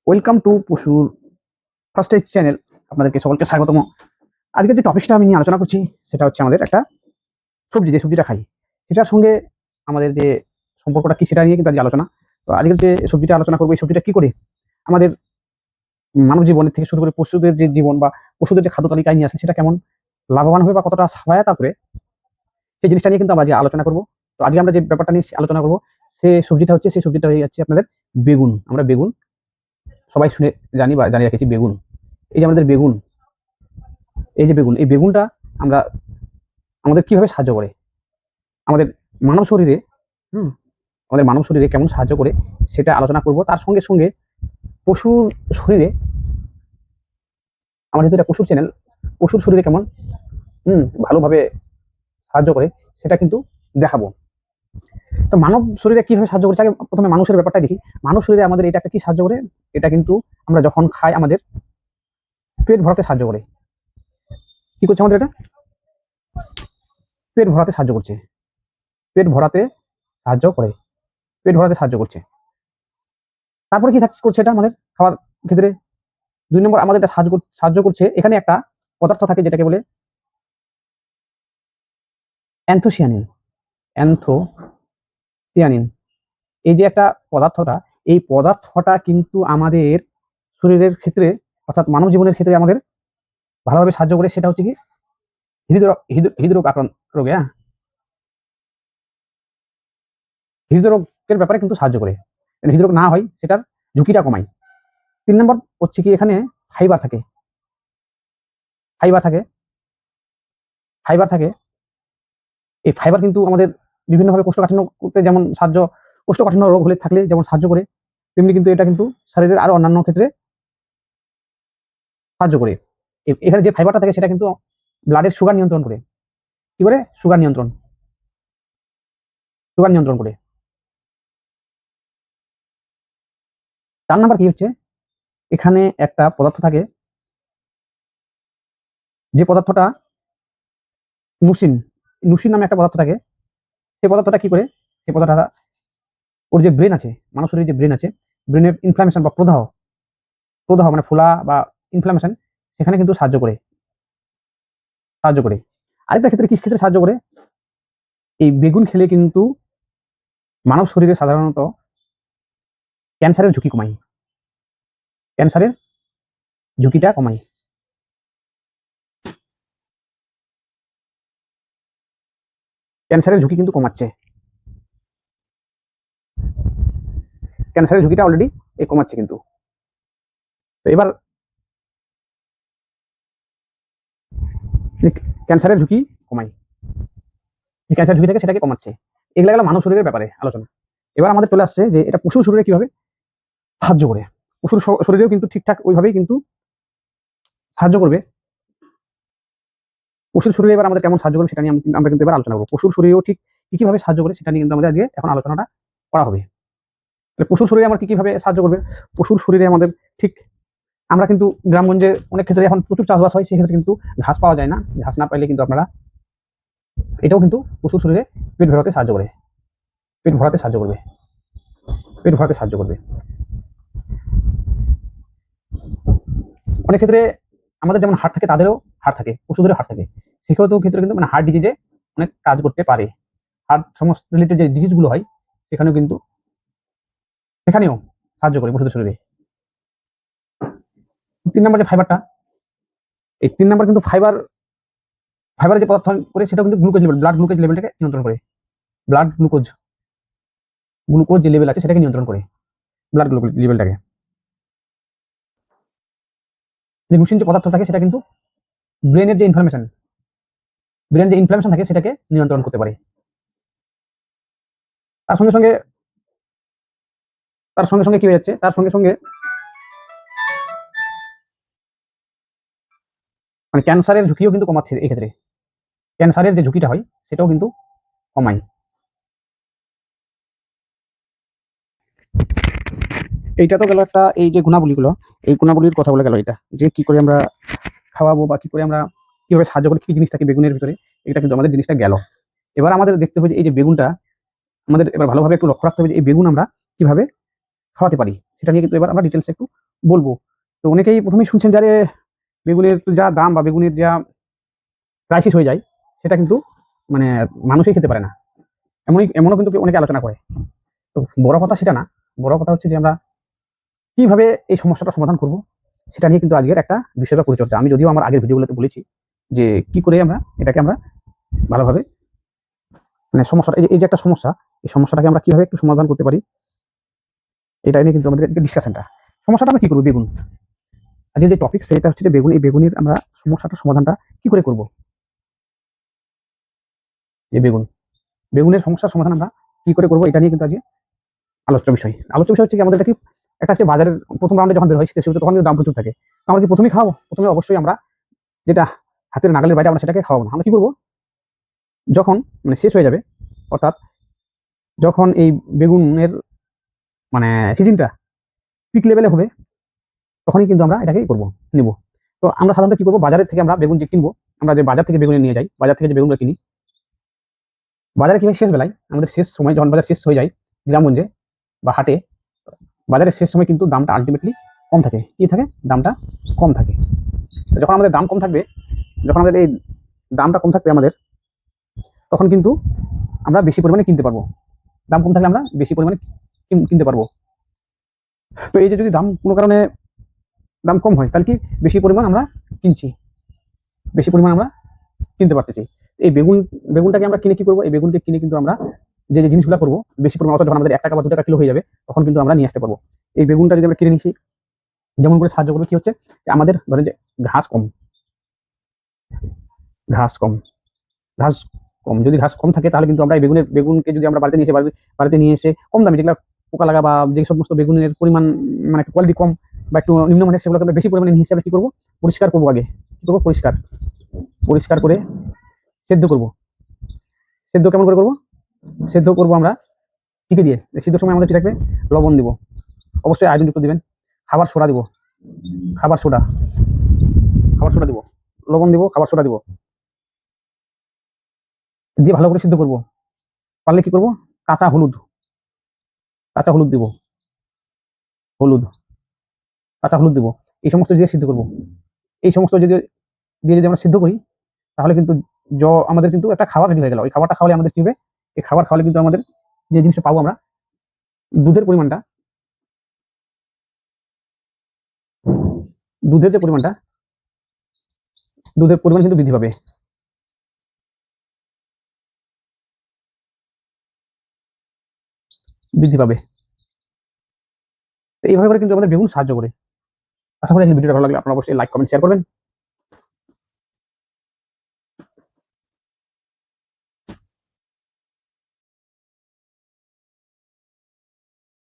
Welcome to পশুর first aid channel. আপনাদেরকে সকলকে স্বাগতম। আজকে যে টপিকটা আমি নিয়ে আলোচনা করছি সেটা হচ্ছে আমাদের একটা সবজি, যে সবজিটা খাই সেটার সঙ্গে আমাদের যে সম্পর্কটা কি সেটা নিয়ে কিন্তু আজকে আলোচনা। তো আজকের যে সবজিটা আলোচনা করবো, এই সবজিটা কি করে আমাদের মানব জীবনের থেকে শুরু করে পশুদের যে জীবন বা পশুদের যে খাদ্য তালিকায় নিয়ে আসে সেটা কেমন লাভবান হবে বা কতটা সহায়তা করে, সেই জিনিসটা নিয়ে কিন্তু আমরা আজকে আলোচনা করবো। তো আজকে আমরা যে ব্যাপারটা নিয়ে আলোচনা করবো, সেই সবজিটা হয়ে যাচ্ছে আপনাদের বেগুন। আমরা বেগুন সবাই শুনে জানি বা জানিয়ে রেখেছি বেগুন। এই যে আমাদের বেগুন, এই বেগুনটা আমরা আমাদের কিভাবে সাহায্য করে আমাদের মানব শরীরে, হুম আমাদের মানব শরীরে কেমন সাহায্য করে সেটা আলোচনা করব। তার সঙ্গে সঙ্গে পশুর শরীরে, আমার যেহেতু এটা পশুর চ্যানেল, পশুর শরীরে কেমন ভালোভাবে সাহায্য করে সেটা কিন্তু দেখাবো। তো মানব শরীরে কিভাবে সাহায্য করছে, আগে প্রথমে মানুষের ব্যাপারটা দেখি। মানব শরীরে আমাদের এটা একটা কি সাহায্য করে, এটা কিন্তু আমরা যখন খাই আমাদের পেট ভরাতে সাহায্য করে। কি করছে আমাদের এটা? পেট ভরাতে সাহায্য করছে, পেট ভরাতে সাহায্য করে, পেট ভরাতে সাহায্য করছে। তারপরে কি করছে এটা আমাদের খাওয়ার ক্ষেত্রে? ২ নম্বর আমাদের এটা সাহায্য করছে, এখানে একটা পদার্থ থাকে যেটাকে বলে অ্যান্থোসিয়ানিন। অ্যান্থোসিয়ানিন, এই যে একটা পদার্থটা, এই পদার্থটা কিন্তু আমাদের শরীরের ক্ষেত্রে, অর্থাৎ মানব জীবনের ক্ষেত্রে আমাদের ভালোভাবে সাহায্য করে। সেটা হচ্ছে কি হৃদরোগ আক্রান্ত রোগে, হৃদরোগের ব্যাপারে কিন্তু সাহায্য করে, হৃদরোগ না হয় সেটার ঝুঁকিটা কমায়। ৩ নম্বর হচ্ছে কি, এখানে ফাইবার থাকে, ফাইবার থাকে ফাইবার থাকে এই ফাইবার কিন্তু আমাদের বিভিন্নভাবে কোষ্ঠকাঠিন্য করতে যেমন কোষ্ঠকাঠিন্য রোগ হলে থাকলে যেমন সাহায্য করে, তেমনি কিন্তু এটা কিন্তু শরীরের আরো অন্যান্য ক্ষেত্রে সাহায্য করে। এখানে যে ফাইবারটা থাকে সেটা কিন্তু ব্লাডের সুগার নিয়ন্ত্রণ করে। কি করে? সুগার নিয়ন্ত্রণ করে। ৪ নাম্বার কি হচ্ছে, এখানে একটা পদার্থ থাকে, যে পদার্থটা নুসিন নুসিন নামে একটা পদার্থ থাকে। সেই পদার্থটা কি করে? সেই পদার্থটা, ওর যে ব্রেন আছে, মানব শরীরে যে ব্রেন আছে, ব্রেনের ইনফ্লামেশন বা প্রদাহ প্রদাহ মানে ফোলা বা ইনফ্লামেশন, সেখানে কিন্তু সাহায্য করে। আরেকটা ক্ষেত্রে কি ক্ষেত্রে সাহায্য করে, এই বেগুন খেলে কিন্তু মানব শরীরে সাধারণত ক্যান্সারের ঝুঁকি কমায়, ক্যান্সারের ঝুঁকিটা কমায়। ক্যান্সারের ঝুঁকি কিন্তু কমাচ্ছে, ক্যান্সারের ঝুঁকিটা অলরেডি কমাচ্ছে কিন্তু। তো এবার ক্যান্সারের ঝুঁকি কমায়, ক্যান্সার ঝুঁকি থেকে সেটাকে কমাচ্ছে। এগুলো গেল মানব শরীরের ব্যাপারে আলোচনা। এবার আমাদের চলে আসছে যে এটা পশুর শরীরে কিভাবে সাহায্য করে। পশুর শরীরেও কিন্তু ঠিকঠাক ওইভাবেই কিন্তু সাহায্য করবে। পশুর শরীরে এবার আমাদের কেমন সাহায্য করবে সেটা নিয়ে আমরা কিন্তু এবার আলোচনা করবো। পশুর শরীরেও ঠিক কি কিভাবে সাহায্য করে সেটা নিয়ে কিন্তু আমাদের আজকে এখন আলোচনাটা করা হবে। পশুর শরীরে আমার কি কিভাবে সাহায্য করবে? পশুর শরীরে আমাদের ঠিক, আমরা কিন্তু গ্রামগঞ্জে অনেক ক্ষেত্রে এখন প্রচুর চাষবাস হয়, সেক্ষেত্রে কিন্তু ঘাস পাওয়া যায় না। ঘাস না পাইলে কিন্তু আপনারা, এটাও কিন্তু পশুর শরীরে পেট ভরাতে সাহায্য করে, পেট ভরাতে সাহায্য করবে, পেট ভরাতে সাহায্য করবে। অনেক ক্ষেত্রে আমাদের যেমন হাড় থাকে, তাদেরও হাড় থাকে, পশুদেরও হাড় থাকে। সেক্ষেত্রেও কিন্তু মানে হার্ট ডিজিজে অনেক কাজ করতে পারে। হার্ট সমস্ত রিলেটেড যে ডিজিজ গুলো হয় সেখানেও সাহায্য করে পশুদের শরীরে। ৩ নম্বর যে ফাইবারটা, এই ৩ নম্বর কিন্তু ফাইবারের যে পদার্থ করে সেটা কিন্তু গ্লুকোজ লেভেল, ব্লাড গ্লুকোজ লেভেলটাকে নিয়ন্ত্রণ করে। ব্লাড গ্লুকোজ যে লেভেল আছে সেটাকে নিয়ন্ত্রণ করে, ব্লাড গ্লুকোজ লেভেলটাকে। যে লুসিন যে পদার্থ থাকে সেটা কিন্তু ব্রেনের যে ইনফ্লামেশন থাকে সেটাকে নিয়ন্ত্রণ করতে পারে। তার সঙ্গে সঙ্গে কি হয়ে যাচ্ছে, তার সঙ্গে সঙ্গে মানে ক্যান্সারের ঝুঁকিও কিন্তু কমাচ্ছে। এই ক্ষেত্রে ক্যান্সারের যে ঝুঁকিটা হয় সেটাও কিন্তু কমায়। এইটা তো গেল একটা, এই যে গুণাবলীগুলো, এই গুণাবলীর কথা বলে গেল এটা, যে কি করে আমরা খাওয়াবো বা কি করে আমরা কিভাবে সাহায্য করি, কি জিনিস থাকে বেগুনের ভিতরে, এটা কিন্তু আমাদের জিনিসটা গেল। এবার আমাদের দেখতে হবে যে এই যে বেগুনটা আমাদের এবার ভালোভাবে একটু লক্ষ্য রাখতে হবে যে এই বেগুন আমরা কিভাবে খাওয়াতে পারি, সেটা নিয়ে কিন্তু এবার আমরা ডিটেলসে একটু বলবো। তো অনেকেই প্রথমেই শুনছেন যে আরে বেগুনের তো যা দাম বা বেগুনের যা ক্রাইসিস হয়ে যায়, সেটা কিন্তু মানে মানুষই খেতে পারে না। এমনও কিন্তু অনেকে আলোচনা করে। তো বড় কথা সেটা না। বড় কথা হচ্ছে যে আমরা কিভাবে এই সমস্যাটা সমাধান করব, সেটা নিয়ে কিন্তু আজকের একটা বিষয় বা পরিচর্যা। আমি যদিও আমার আগের ভিডিওগুলোতে বলেছি যে কি করে আমরা এটাকে আমরা ভালোভাবে মানে সমস্যাটা এই যে একটা সমস্যা, এই সমস্যাটাকে আমরা কিভাবে একটু সমাধান করতে পারি, এটা নিয়ে কিন্তু আমাদের ডিসকাশনটা। সমস্যাটা আমরা কি করব? বেগুন। আজকে যে টপিক সেটা হচ্ছে যে বেগুন। এই বেগুনের আমরা সমস্যাটার সমাধানটা কি করে করব? এই বেগুনের সমস্যার সমাধান আমরা কি করে করব, এটা নিয়ে কিন্তু আজকে আলোচ্য বিষয়। আলোচ্য বিষয় হচ্ছে কি আমাদের এটা কি একটা হচ্ছে বাজারের প্রথম রাউন্ডে যখন বের হয় শীতের শুরুতে তখন কিন্তু দাম প্রচুর থাকে। তো আমরা কি প্রথমেই খাওয়াবো? প্রথমে অবশ্যই আমরা যেটা হাতের নাগালের বাইরে আমরা সেটাকে খাওয়াবো না। আমরা কি করব? যখন মানে শেষ হয়ে যাবে, অর্থাৎ যখন এই বেগুনের মানে সিজনটা পিক লেভেলে হবে, তখনই কিন্তু আমরা এটাকে করব, নিব। তো আমরা সাধারণত কি করব? বাজারের থেকে আমরা বেগুন যে কিনবো, আমরা যে বাজার থেকে বেগুন নিয়ে যাই, বাজার থেকে যে বেগুনটা কিনি, বাজারে কি হয় শেষ বেলায় আমাদের শেষ সময় যখন বাজার শেষ হয়ে যায় গ্রামগঞ্জে বা হাটে, বাজারের শেষ সময় কিন্তু দামটা আলটিমেটলি কম থাকে। কি থাকে? দামটা কম থাকে। তো যখন আমাদের দাম কম থাকবে, যখন আমাদের এই দামটা কম থাকবে আমাদের, তখন কিন্তু আমরা বেশি পরিমাণে কিনতে পারবো। দাম কম থাকলে আমরা বেশি পরিমাণে কিনতে পারবো। তো এই যে যদি দাম কোনো কারণে দাম কম হয়, তাহলে কি বেশি পরিমাণ আমরা কিনছি, বেশি পরিমাণ আমরা কিনতে পারতেছি। এই বেগুনটাকে আমরা কিনে কি করবো? এই বেগুনকে কিনে কিন্তু আমরা যে জিনিসগুলো করবো বেশি পরিমাণ, অর্থাৎ যখন আমাদের 1 টাকা বা 2 টাকা কিলো হয়ে যাবে, তখন কিন্তু আমরা নিয়ে আসতে পারবো। এই বেগুনটা যদি আমরা কিনে নিছি, যেমন করে সাহায্য করবে কি হচ্ছে যে আমাদের ধরে যে ঘাস কম, ঘাস কম, ঘাস কম, যদি ঘাস কম থাকে তাহলে কিন্তু আমরা এই বেগুনকে যদি আমরা বাড়িতে নিয়ে এসে কম দামে যেগুলা পোকা লাগা বা যে সমস্ত বেগুনের পরিমাণ মানে কোয়ালিটি কম বা একটু নিম্নমানের, সেগুলোকে আমরা বেশি পরিমাণে নিয়ে এসে আমরা কি করবো? পরিষ্কার করবো। আগে কি করবো? পরিষ্কার করে সেদ্ধ করবো। সেদ্ধ কেমন করে করবো? সেদ্ধ করবো আমরা কি দিয়ে? সিদ্ধর সময় আমাদের কি থাকবে? লবণ দিব, অবশ্যই আয়োডিনযুক্ত দিবেন। খাবার সোডা দিব, খাবার সোডা, খাবার সোডা দিব, লবণ দিব, খাবার সোডা দিব, দিয়ে ভালো করে সিদ্ধ করবো। পারলে কি করবো? কাঁচা হলুদ, কাঁচা হলুদ দিব, হলুদ, কাঁচা হলুদ দিব। এই সমস্ত দিয়ে সিদ্ধ করবো। এই সমস্ত যদি আমরা সিদ্ধ করি, তাহলে কিন্তু আমাদের কিন্তু একটা খাবার রেডি হয়ে গেল। এই খাবারটা খাওয়ালে আমাদের কি হবে? এই খাবার খাওয়ালে কিন্তু আমাদের যে জিনিসটা পাবো আমরা, দুধের পরিমাণটা, দুধের যে পরিমাণটা, দুধের পরিমাণ কিন্তু বৃদ্ধি পাবে, বৃদ্ধি পাবে। তো এইভাবে করে কিন্তু আমাদের বেগুন সাহায্য করে। আশা করি এই ভিডিওটা ভালো লাগলে আপনারা অবশ্যই লাইক, কমেন্ট, শেয়ার করবেন।